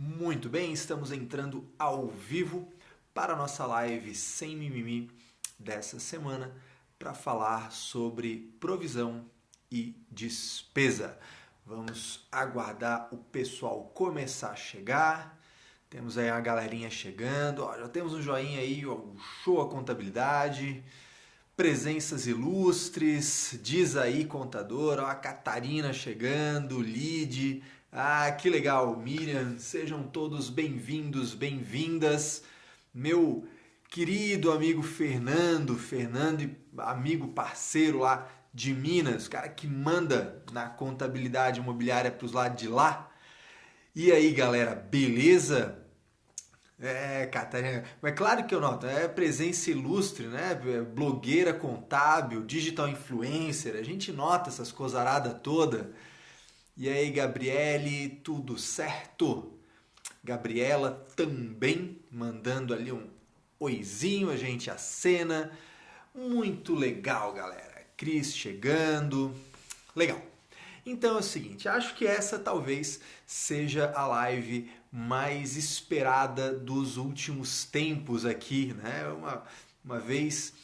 Muito bem, estamos entrando ao vivo para a nossa live sem mimimi dessa semana para falar sobre provisão e despesa. Vamos aguardar o pessoal começar a chegar. Temos aí a galerinha chegando. Ó, já temos um joinha aí, ó, o show a contabilidade. Presenças ilustres, diz aí contador, ó, a Catarina chegando, Lide. Ah, que legal, Miriam, sejam todos bem-vindos, bem-vindas. Meu querido amigo Fernando, amigo parceiro lá de Minas, cara que manda na contabilidade imobiliária para os lados de lá. E aí, galera, beleza? Catarina, mas claro que eu noto, é presença ilustre, né? Blogueira contábil, digital influencer, a gente nota essas cozaradas toda. E aí, Gabriele, tudo certo? Gabriela também mandando ali um oizinho, a gente acena. Muito legal, galera. Cris chegando. Legal. Então é o seguinte, acho que essa talvez seja a live mais esperada dos últimos tempos aqui, né? Uma vez,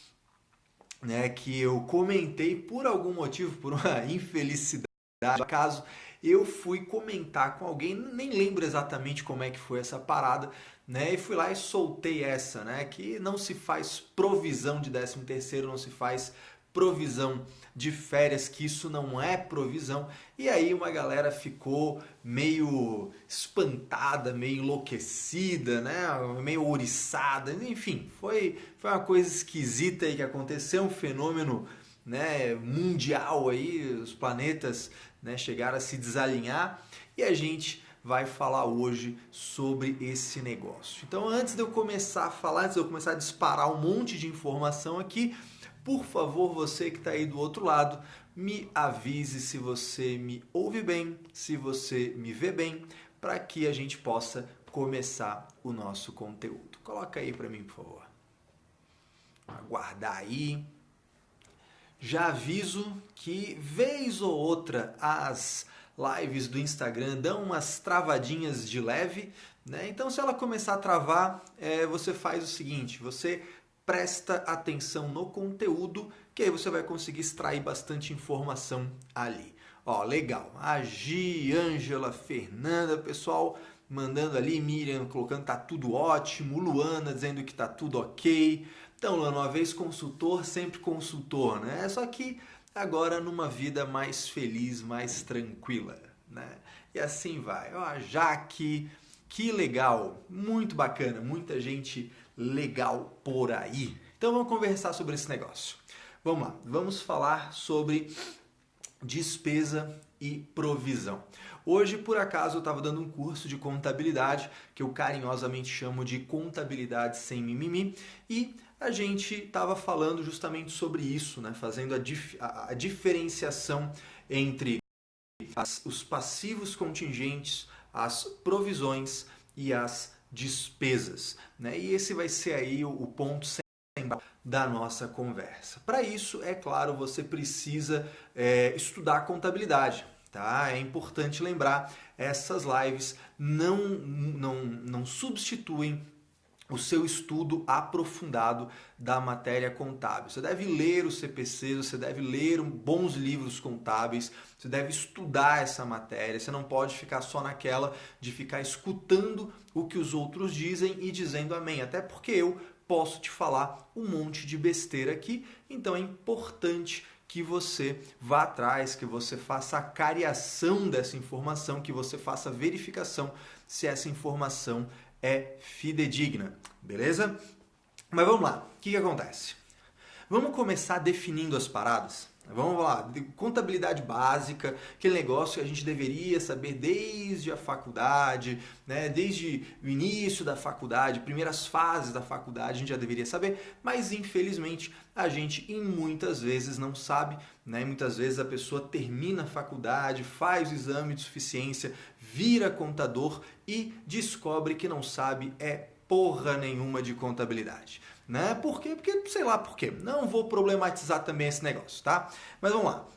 né, que eu comentei por algum motivo, por uma infelicidade, acaso, eu fui comentar com alguém, nem lembro exatamente como é que foi essa parada, né? E fui lá e soltei essa, né? Que não se faz provisão de 13º, não se faz provisão de férias, que isso não é provisão. E aí uma galera ficou meio espantada, meio enlouquecida, né? Meio ouriçada, enfim, foi uma coisa esquisita aí que aconteceu, um fenômeno, né, mundial aí, os planetas, né, chegaram a se desalinhar e a gente vai falar hoje sobre esse negócio. Então, antes de eu começar a falar, antes de eu começar a disparar um monte de informação aqui, por favor, você que está aí do outro lado, me avise se você me ouve bem, se você me vê bem, para que a gente possa começar o nosso conteúdo. Coloca aí para mim, por favor. Aguardar aí. Já aviso que vez ou outra as lives do Instagram dão umas travadinhas de leve, né? Então se ela começar a travar, você faz o seguinte, você presta atenção no conteúdo, que aí você vai conseguir extrair bastante informação ali. Ó, legal. A Gi, Ângela, Fernanda, pessoal mandando ali, Miriam colocando que tá tudo ótimo, Luana dizendo que tá tudo ok. Então, Luana, uma vez consultor, sempre consultor, né? Só que agora numa vida mais feliz, mais tranquila, né? E assim vai. Ó, Jaque, que legal, muito bacana, muita gente legal por aí. Então vamos conversar sobre esse negócio. Vamos lá, vamos falar sobre despesa e provisão. Hoje, por acaso, eu estava dando um curso de contabilidade, que eu carinhosamente chamo de contabilidade sem mimimi, e a gente estava falando justamente sobre isso, né? Fazendo a diferenciação entre os passivos contingentes, as provisões e as despesas, né? E esse vai ser aí o ponto central da nossa conversa. Para isso, é claro, você precisa estudar contabilidade. Tá? É importante lembrar, essas lives não substituem o seu estudo aprofundado da matéria contábil. Você deve ler os CPCs, você deve ler bons livros contábeis, você deve estudar essa matéria, você não pode ficar só naquela de ficar escutando o que os outros dizem e dizendo amém, até porque eu posso te falar um monte de besteira aqui, então é importante que você vá atrás, que você faça a cariação dessa informação, que você faça a verificação se essa informação é fidedigna, beleza? Mas vamos lá, o que acontece? Vamos começar definindo as paradas? Vamos lá, contabilidade básica, aquele negócio que a gente deveria saber desde a faculdade, né? Desde o início da faculdade, primeiras fases da faculdade, a gente já deveria saber, mas infelizmente a gente muitas vezes não sabe, né? Muitas vezes a pessoa termina a faculdade, faz o exame de suficiência, vira contador e descobre que não sabe porra nenhuma de contabilidade. Né? Por quê? Porque, sei lá por quê. Não vou problematizar também esse negócio, tá? Mas vamos lá.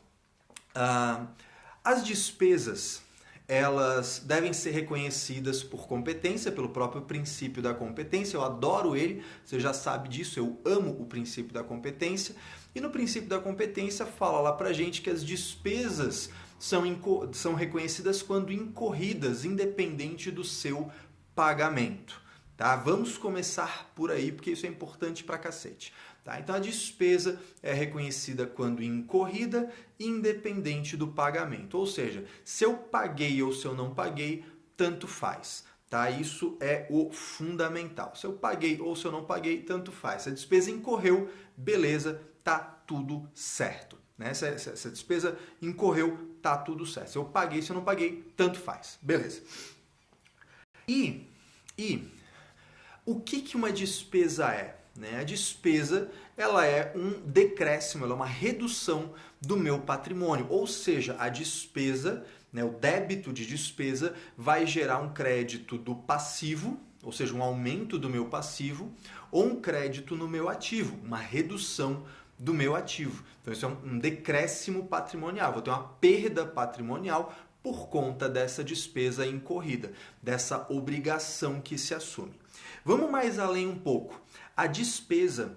As despesas, elas devem ser reconhecidas por competência, pelo próprio princípio da competência. Eu adoro ele, você já sabe disso, eu amo o princípio da competência. E no princípio da competência fala lá pra gente que as despesas são reconhecidas quando incorridas, independente do seu pagamento. Tá? Vamos começar por aí, porque isso é importante pra cacete. Tá? Então a despesa é reconhecida quando incorrida, independente do pagamento. Ou seja, se eu paguei ou se eu não paguei, tanto faz. Tá? Isso é o fundamental. Se eu paguei ou se eu não paguei, tanto faz. Se a despesa incorreu, beleza, tá tudo certo. Né? Se a despesa incorreu, tá tudo certo. Se eu paguei, se eu não paguei, tanto faz. Beleza. E o que uma despesa é? Né? A despesa ela é um decréscimo, ela é uma redução do meu patrimônio. Ou seja, a despesa, né, o débito de despesa, vai gerar um crédito do passivo, ou seja, um aumento do meu passivo, ou um crédito no meu ativo, uma redução do meu ativo. Então isso é um decréscimo patrimonial, vou ter uma perda patrimonial por conta dessa despesa incorrida, dessa obrigação que se assume. Vamos mais além um pouco. A despesa,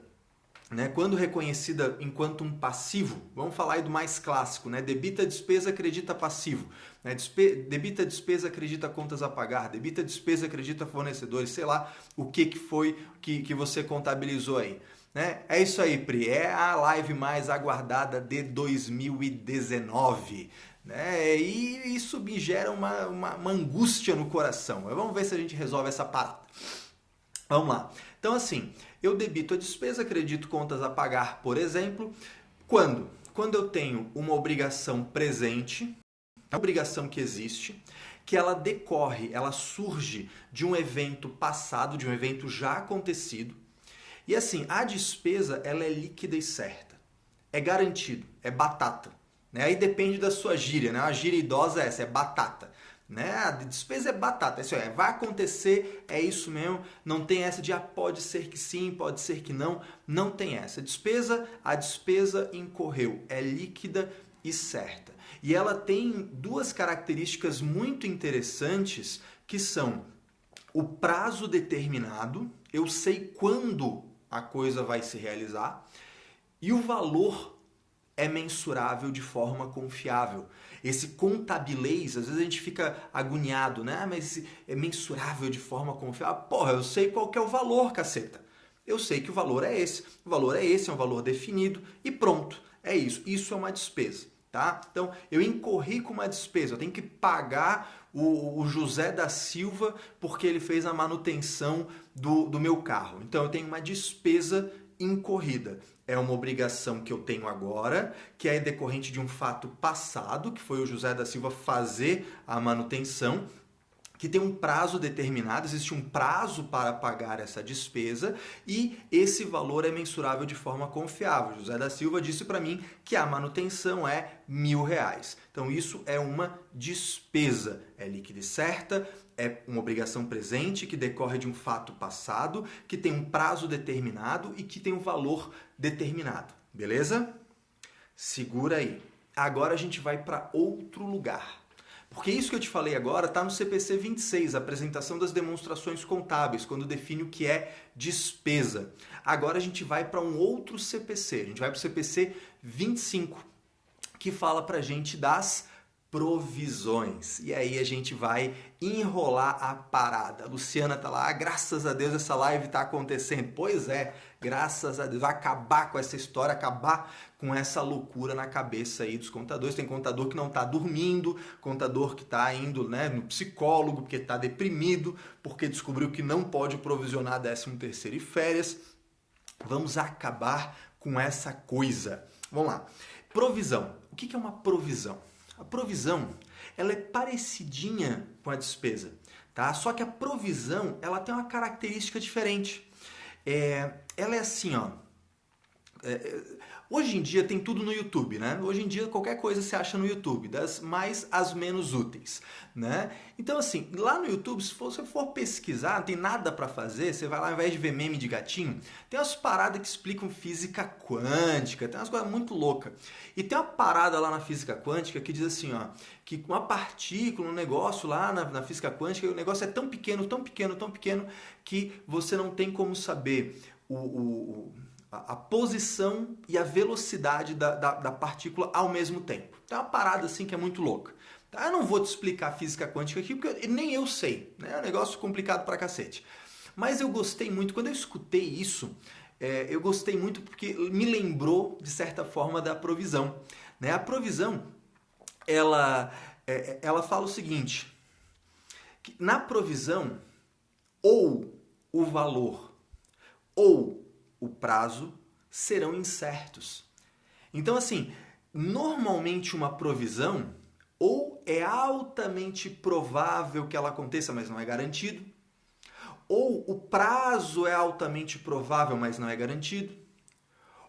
né, quando reconhecida enquanto um passivo, vamos falar aí do mais clássico, né? Debita despesa, credita passivo. Né? Debita despesa, acredita contas a pagar. Debita despesa, acredita fornecedores. Sei lá o que foi que você contabilizou aí. Né? É isso aí, Pri. É a live mais aguardada de 2019. Né? E isso me gera uma angústia no coração. Mas vamos ver se a gente resolve essa parada. Vamos lá. Então, assim, eu debito a despesa, acredito contas a pagar, por exemplo, quando? Quando eu tenho uma obrigação presente, uma obrigação que existe, que ela decorre, ela surge de um evento passado, de um evento já acontecido. E assim, a despesa, ela é líquida e certa. É garantido, é batata. Né? Aí depende da sua gíria, né? A gíria idosa é essa, é batata. Né? A despesa é batata, isso vai acontecer, é isso mesmo, não tem essa de pode ser que sim, pode ser que não, não tem essa. A despesa incorreu, é líquida e certa. E ela tem duas características muito interessantes, que são o prazo determinado, eu sei quando a coisa vai se realizar, e o valor é mensurável de forma confiável. Esse contabilês, às vezes a gente fica agoniado, né? Mas é mensurável de forma confiável. Porra, eu sei qual que é o valor, caceta. Eu sei que o valor é esse. O valor é esse, é um valor definido e pronto. É isso. Isso é uma despesa, tá? Então, eu incorri com uma despesa. Eu tenho que pagar o José da Silva porque ele fez a manutenção do meu carro. Então, eu tenho uma despesa incorrida. É uma obrigação que eu tenho agora, que é decorrente de um fato passado, que foi o José da Silva fazer a manutenção, que tem um prazo determinado, existe um prazo para pagar essa despesa e esse valor é mensurável de forma confiável. José da Silva disse para mim que a manutenção é R$1.000. Então isso é uma despesa, é líquida e certa, é uma obrigação presente que decorre de um fato passado, que tem um prazo determinado e que tem um valor determinado. Beleza? Segura aí. Agora a gente vai para outro lugar. Porque isso que eu te falei agora está no CPC 26, apresentação das demonstrações contábeis, quando define o que é despesa. Agora a gente vai para um outro CPC, a gente vai para o CPC 25, que fala para a gente das provisões. E aí a gente vai enrolar a parada. A Luciana tá lá, graças a Deus essa live tá acontecendo. Pois é, graças a Deus. Vai acabar com essa história, acabar com essa loucura na cabeça aí dos contadores. Tem contador que não tá dormindo, contador que tá indo, né, no psicólogo porque tá deprimido, porque descobriu que não pode provisionar 13º e férias. Vamos acabar com essa coisa. Vamos lá. Provisão. O que é uma provisão? A provisão, ela é parecidinha com a despesa, tá? Só que a provisão, ela tem uma característica diferente. Ela é assim, ó. Hoje em dia tem tudo no YouTube, né? Hoje em dia qualquer coisa você acha no YouTube, das mais às menos úteis, né? Então assim, lá no YouTube, se você for pesquisar, não tem nada para fazer, você vai lá, ao invés de ver meme de gatinho, tem umas paradas que explicam física quântica, tem umas coisas muito loucas. E tem uma parada lá na física quântica que diz assim, ó, que uma partícula, um negócio lá na física quântica, o negócio é tão pequeno, tão pequeno, tão pequeno, que você não tem como saber a posição e a velocidade da partícula ao mesmo tempo. Então é uma parada assim que é muito louca. Tá? Eu não vou te explicar a física quântica aqui, porque nem eu sei. Né? É um negócio complicado pra cacete. Mas eu gostei muito, quando eu escutei isso, eu gostei muito porque me lembrou, de certa forma, da provisão. Né? A provisão, ela fala o seguinte, que na provisão, ou o valor ou o prazo serão incertos. Então, assim, normalmente uma provisão ou é altamente provável que ela aconteça, mas não é garantido, ou o prazo é altamente provável, mas não é garantido,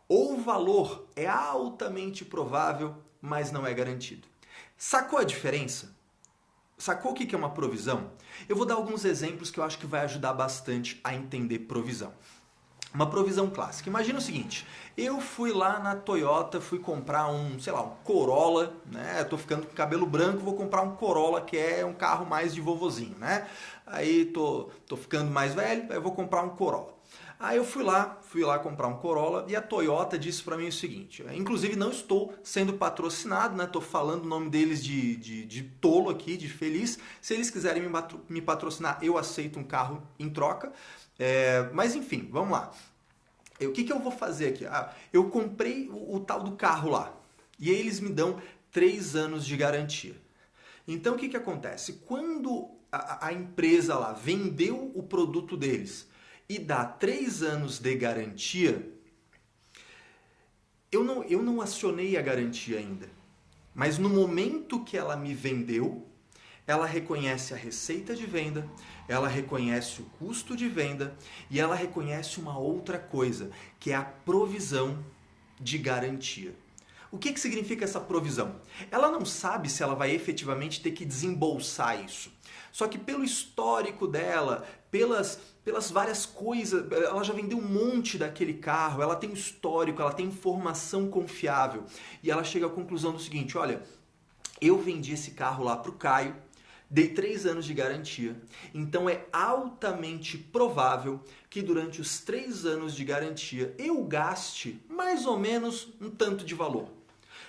ou o valor é altamente provável, mas não é garantido. Sacou a diferença? Sacou o que é uma provisão? Eu vou dar alguns exemplos que eu acho que vai ajudar bastante a entender provisão. Uma provisão clássica. Imagina o seguinte, eu fui lá na Toyota, fui comprar um Corolla, né? Tô ficando com cabelo branco, vou comprar um Corolla, que é um carro mais de vovozinho, né? Aí tô ficando mais velho, aí eu vou comprar um Corolla. Aí eu fui lá comprar um Corolla e a Toyota disse para mim o seguinte, inclusive não estou sendo patrocinado, né? Tô falando o nome deles de tolo aqui, de feliz. Se eles quiserem me patrocinar, eu aceito um carro em troca. Mas enfim, vamos lá. O que eu vou fazer aqui? Eu comprei o tal do carro lá e aí eles me dão 3 anos de garantia. Então o que acontece? Quando a empresa lá vendeu o produto deles e dá 3 anos de garantia, eu não acionei a garantia ainda. Mas no momento que ela me vendeu, ela reconhece a receita de venda, ela reconhece o custo de venda e ela reconhece uma outra coisa, que é a provisão de garantia. O que significa essa provisão? Ela não sabe se ela vai efetivamente ter que desembolsar isso. Só que pelo histórico dela, pelas várias coisas, ela já vendeu um monte daquele carro, ela tem um histórico, ela tem informação confiável. E ela chega à conclusão do seguinte, olha, eu vendi esse carro lá para o Caio, dei 3 anos de garantia, então é altamente provável que durante os 3 anos de garantia eu gaste mais ou menos um tanto de valor.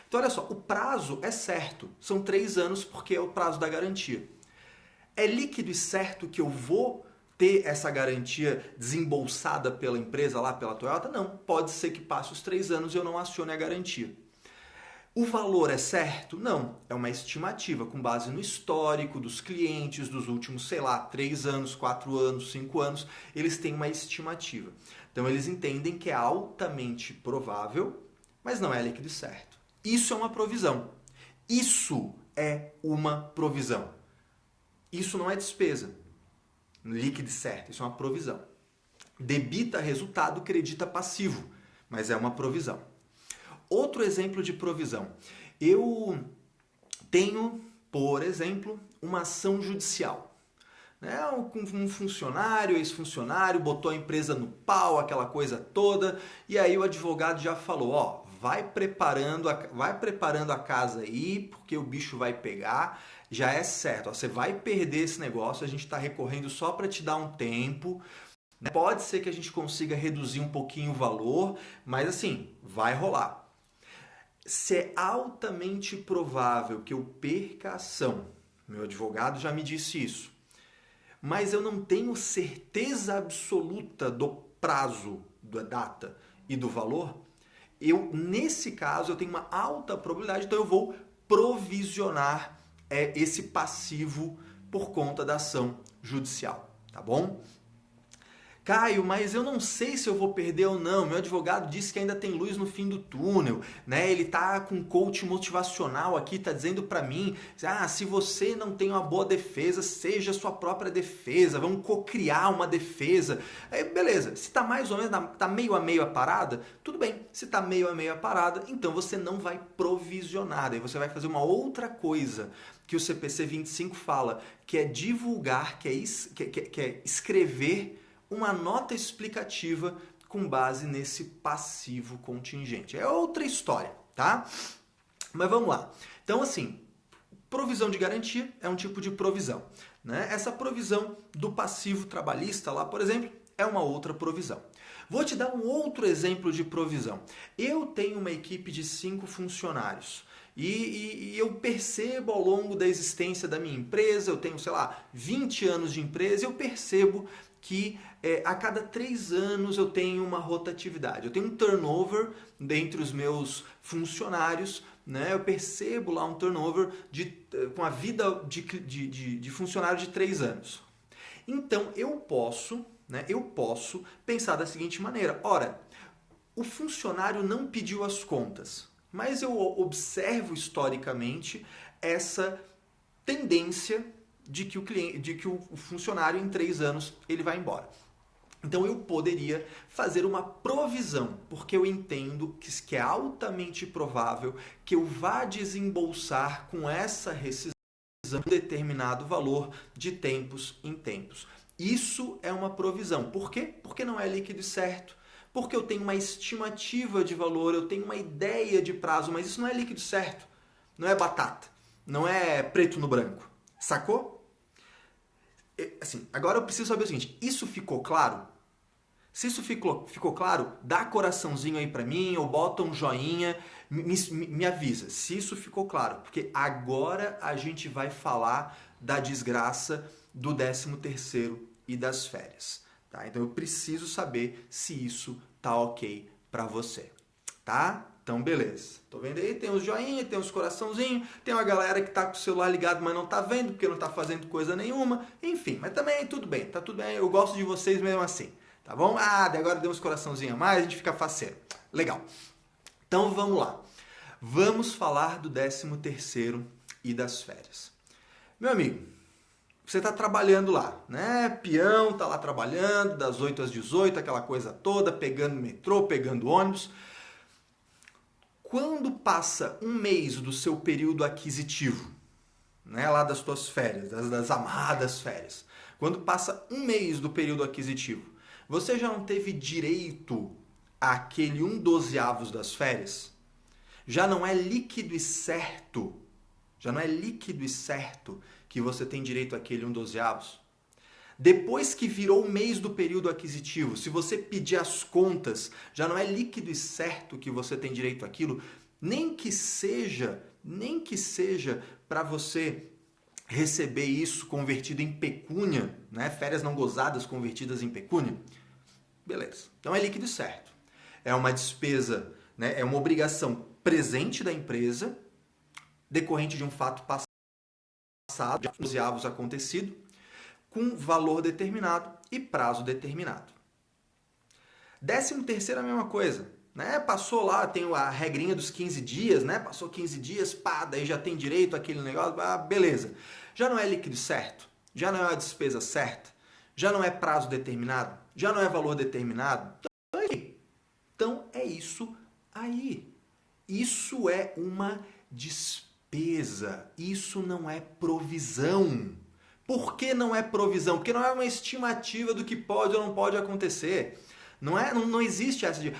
Então olha só, o prazo é certo, são 3 anos porque é o prazo da garantia. É líquido e certo que eu vou ter essa garantia desembolsada pela empresa lá, pela Toyota? Não, pode ser que passe os 3 anos e eu não acione a garantia. O valor é certo? Não. É uma estimativa com base no histórico dos clientes dos últimos, 3 anos, 4 anos, 5 anos. Eles têm uma estimativa. Então eles entendem que é altamente provável, mas não é líquido certo. Isso é uma provisão. Isso é uma provisão. Isso não é despesa. Líquido certo. Isso é uma provisão. Debita resultado, credita passivo, mas é uma provisão. Outro exemplo de provisão. Eu tenho, por exemplo, uma ação judicial. Um funcionário, ex-funcionário, botou a empresa no pau, aquela coisa toda, e aí o advogado já falou, vai preparando a casa aí, porque o bicho vai pegar, já é certo, você vai perder esse negócio, a gente está recorrendo só para te dar um tempo. Pode ser que a gente consiga reduzir um pouquinho o valor, mas assim, vai rolar. Se é altamente provável que eu perca a ação, meu advogado já me disse isso, mas eu não tenho certeza absoluta do prazo, da data e do valor, nesse caso, eu tenho uma alta probabilidade, então eu vou provisionar esse passivo por conta da ação judicial, tá bom? Caio, mas eu não sei se eu vou perder ou não. Meu advogado disse que ainda tem luz no fim do túnel, né? Ele tá com um coach motivacional aqui, tá dizendo para mim, se você não tem uma boa defesa, seja a sua própria defesa, vamos cocriar uma defesa. Aí, beleza, se tá mais ou menos, tá meio a meio a parada, tudo bem. Se tá meio a meio a parada, então você não vai provisionar, daí você vai fazer uma outra coisa que o CPC 25 fala, que é divulgar, que é escrever uma nota explicativa com base nesse passivo contingente. É outra história, tá? Mas vamos lá. Então, assim, provisão de garantia é um tipo de provisão, né? Essa provisão do passivo trabalhista lá, por exemplo, é uma outra provisão. Vou te dar um outro exemplo de provisão. Eu tenho uma equipe de 5 funcionários. E eu percebo ao longo da existência da minha empresa, eu tenho, sei lá, 20 anos de empresa, eu percebo que a cada 3 anos eu tenho uma rotatividade. Eu tenho um turnover dentre os meus funcionários, né? Eu percebo lá um turnover com a vida de funcionário de 3 anos. Então eu posso pensar da seguinte maneira: ora, o funcionário não pediu as contas, mas eu observo historicamente essa tendência de que o funcionário em 3 anos ele vai embora. Então eu poderia fazer uma provisão, porque eu entendo que é altamente provável que eu vá desembolsar com essa rescisão um determinado valor de tempos em tempos. Isso é uma provisão. Por quê? Porque não é líquido e certo. Porque eu tenho uma estimativa de valor, eu tenho uma ideia de prazo, mas isso não é líquido certo. Não é batata. Não é preto no branco. Sacou? Assim, agora eu preciso saber o seguinte, isso ficou claro? Se isso ficou claro, dá coraçãozinho aí pra mim, ou bota um joinha, me avisa se isso ficou claro. Porque agora a gente vai falar da desgraça do 13º e das férias. Tá? Então eu preciso saber se isso tá ok pra você. Tá? Então, beleza. Tô vendo aí, tem os joinha, tem os coraçãozinhos, tem uma galera que tá com o celular ligado, mas não tá vendo, porque não tá fazendo coisa nenhuma. Enfim, mas também tudo bem, tá tudo bem. Eu gosto de vocês mesmo assim, tá bom? Agora deu uns coraçãozinhos a mais, a gente fica faceiro. Legal. Então, vamos lá. Vamos falar do 13º e das férias. Meu amigo, você tá trabalhando lá, né? Peão, tá lá trabalhando, das 8 às 18, aquela coisa toda, pegando metrô, pegando ônibus. Quando passa um mês do seu período aquisitivo, né, lá das tuas férias, das amadas férias, quando passa um mês do período aquisitivo, você já não teve direito àquele 1/12 das férias? Já não é líquido e certo? Já não é líquido e certo que você tem direito àquele 1/12? Depois que virou o mês do período aquisitivo, se você pedir as contas, já não é líquido e certo que você tem direito àquilo, nem que seja para você receber isso convertido em pecúnia, né? Férias não gozadas convertidas em pecúnia. Beleza. Então é líquido e certo. É uma despesa, né? É uma obrigação presente da empresa, decorrente de um fato passado, de 12avos acontecido, com valor determinado e prazo determinado. 13º é a mesma coisa, né? Passou lá, tem a regrinha dos 15 dias, né? Passou 15 dias, pá, daí já tem direito àquele negócio, beleza. Já não é líquido certo? Já não é uma despesa certa? Já não é prazo determinado? Já não é valor determinado? Então é isso aí. Isso é uma despesa. Isso não é provisão. Por que não é provisão? Porque não é uma estimativa do que pode ou não pode acontecer. Não existe essa de,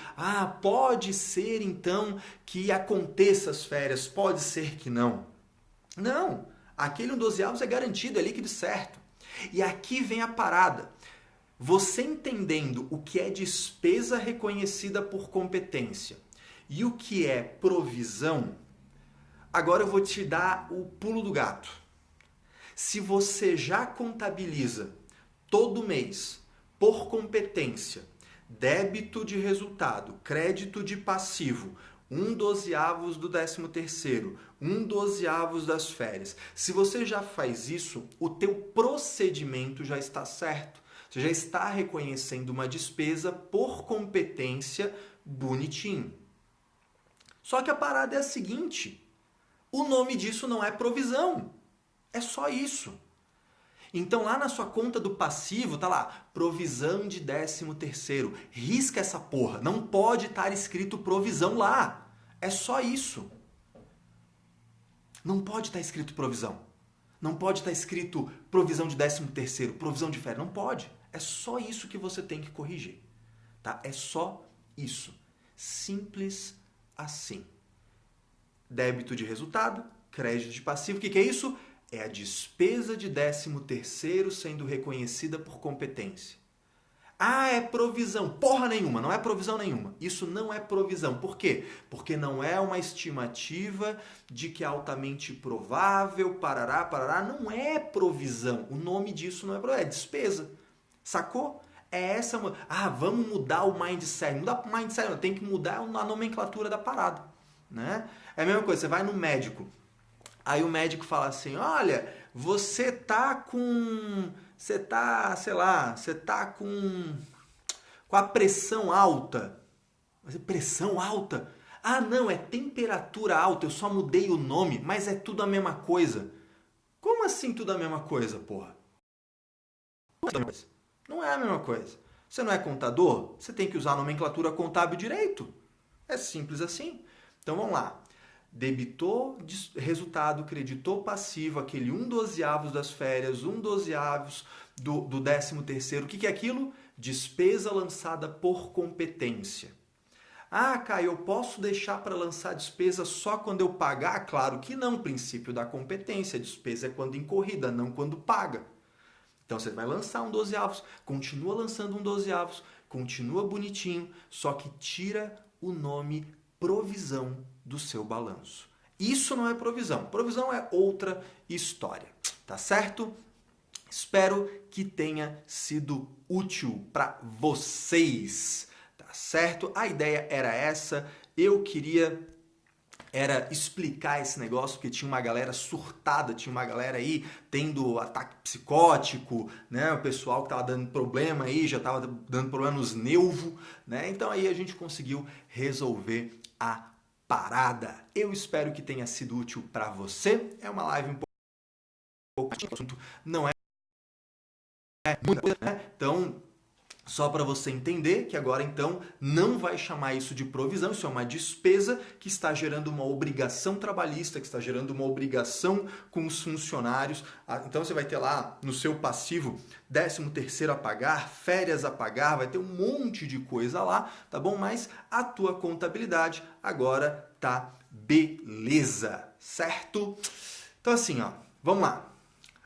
pode ser então que aconteça as férias, pode ser que não. Não, aquele 1/12avos é garantido, é líquido certo. E aqui vem a parada. Você entendendo o que é despesa reconhecida por competência e o que é provisão, agora eu vou te dar o pulo do gato. Se você já contabiliza todo mês, por competência, débito de resultado, crédito de passivo, 1/12avos do 13º, 1/12avos das férias. Se você já faz isso, o teu procedimento já está certo. Você já está reconhecendo uma despesa por competência bonitinho. Só que a parada é a seguinte, o nome disso não é provisão. É só isso. Então lá na sua conta do passivo, tá lá, provisão de 13º. Risca essa porra. Não pode estar escrito provisão lá. É só isso. Não pode estar escrito provisão. Não pode estar escrito provisão de 13º, provisão de férias. Não pode. É só isso que você tem que corrigir. Tá? É só isso. Simples assim. Débito de resultado, crédito de passivo. O que é isso? É a despesa de 13º sendo reconhecida por competência. Ah, é provisão. Porra nenhuma, não é provisão nenhuma. Isso não é provisão. Por quê? Porque não é uma estimativa de que é altamente provável, parará, parará. Não é provisão. O nome disso não é provisão, é despesa. Sacou? É essa... Ah, vamos mudar o mindset. Mudar o mindset, não. Tem que mudar a nomenclatura da parada. Né? É a mesma coisa, você vai no médico. Aí o médico fala assim, olha, você tá com a pressão alta. Mas é pressão alta? Ah, não, é temperatura alta, eu só mudei o nome, mas é tudo a mesma coisa. Como assim tudo a mesma coisa, porra? Não é a mesma coisa. Você não é contador? Você tem que usar a nomenclatura contábil direito. É simples assim. Então vamos lá. Debitou resultado, creditou passivo, aquele 1/12 das férias, 1/12 do 13º. O que é aquilo? Despesa lançada por competência. Ah, Caio, eu posso deixar para lançar despesa só quando eu pagar? Claro que não, princípio da competência. A despesa é quando incorrida, não quando paga. Então você vai lançar 1/12, continua lançando 1/12, continua bonitinho, só que tira o nome provisão do seu balanço. Isso não é provisão. Provisão é outra história, tá certo? Espero que tenha sido útil para vocês, tá certo? A ideia era essa. Eu queria explicar esse negócio, porque tinha uma galera surtada, tinha uma galera aí tendo ataque psicótico, né? O pessoal que tava dando problema aí, já tava dando problema nos nervos, né? Então aí a gente conseguiu resolver a parada. Eu espero que tenha sido útil para você. É uma live um pouco assunto, não é muita coisa, né? Então, só para você entender que agora, então, não vai chamar isso de provisão, isso é uma despesa que está gerando uma obrigação trabalhista, que está gerando uma obrigação com os funcionários. Então, você vai ter lá no seu passivo 13º a pagar, férias a pagar, vai ter um monte de coisa lá, tá bom? Mas a tua contabilidade agora tá beleza, certo? Então, assim, ó, vamos lá.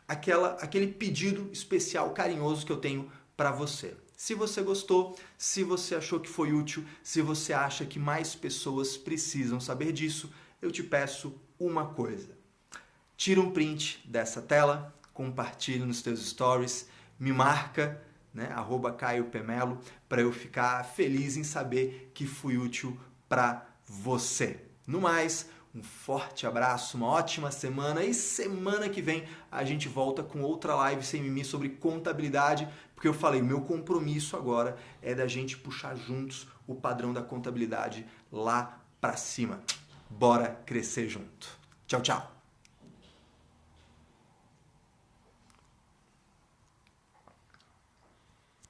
Aquele pedido especial, carinhoso que eu tenho para você. Se você gostou, se você achou que foi útil, se você acha que mais pessoas precisam saber disso, eu te peço uma coisa. Tira um print dessa tela, compartilhe nos teus stories, me marca, né, @CaioPemelo, para eu ficar feliz em saber que fui útil para você. No mais, um forte abraço, uma ótima semana e semana que vem a gente volta com outra live sem mimimi sobre contabilidade, porque eu falei, meu compromisso agora é da gente puxar juntos o padrão da contabilidade lá para cima. Bora crescer junto. Tchau, tchau.